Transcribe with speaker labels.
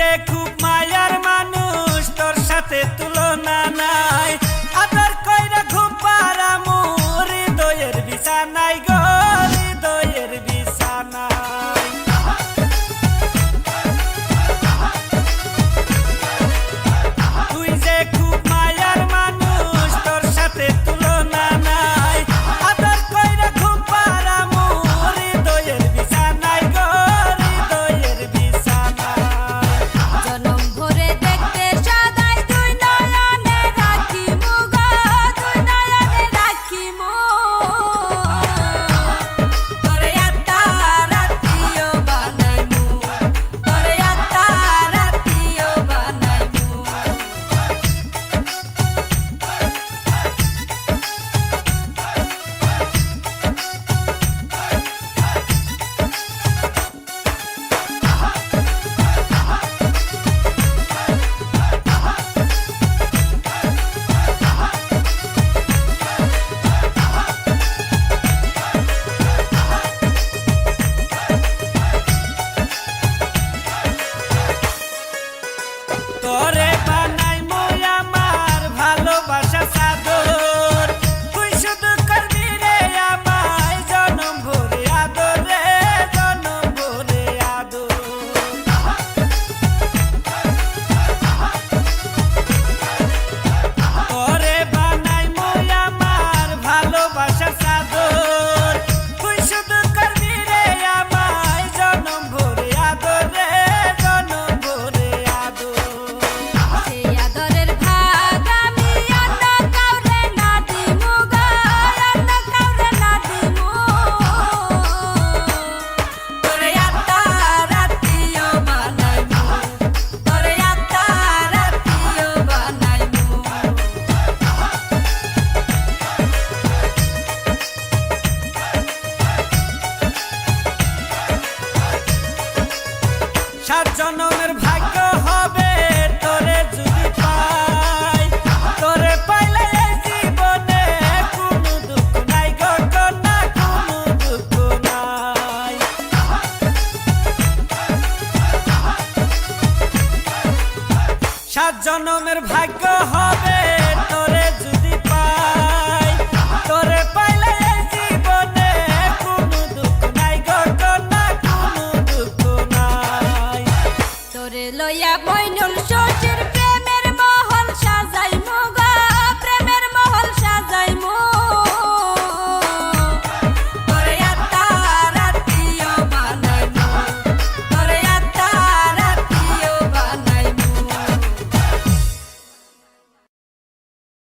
Speaker 1: যে খুব মায়ার মানুষ, তোর সাথে তুলনা নাই। আদর কইরা ঘুম পাড়ামু হৃদয়ের বিছানায় গো, হৃদয়ের বিছানায়। তুই যে খুব মায়ার মানুষ, তোর সাথে তুলনা নাই। আদর কইরা ঘুম পাড়ামু হৃদয়ের বিছানায় গো, হৃদয়ের বিছানায়।
Speaker 2: জনম ভরে দেখতে সদাই দুই নয়নে রাখিমু গো, দুই নয়নে রাখিমু। তোরে আত্মা রাতিও বানাইমু, তোরে আত্মা রাতিও বানাইমু।
Speaker 1: তোরে বানাইমু আমার ভালোবাসা চাদর, তুই শুধু করবি রে আমায় জনম ভরে আদর রে, জনম ভরে আদর। তোরে বানাইমু আমার ভালোবাসা চাদর, তুই শুধু করবি রে আমায় জনম ভরে আদর রে, জনম ভরে আদর।
Speaker 2: সেই আদরের ভাগ আমি অন্য কাউরে না দিমু গো, অন্য কাউরে না দিমু। তোরে আত্মা রাতিও বানাইমু, তোরে আত্মা রাতিও বানাইমু।
Speaker 1: সাত জনমের ভাগ্য হবে তোরে যদি পাই, তোরে পাইলে এই জীবনে কোনো দুঃখ নাই গো কন্যা, কোনো দুঃখ নাই। সাত জনমের ভাগ্য হবে তোরে যদি পাই, তোরে পাইলে এই জীবনে কোনো দুঃখ নাই গো কন্যা, কোনো দুঃখ নাই।
Speaker 2: তোরে লইয়া মইনুল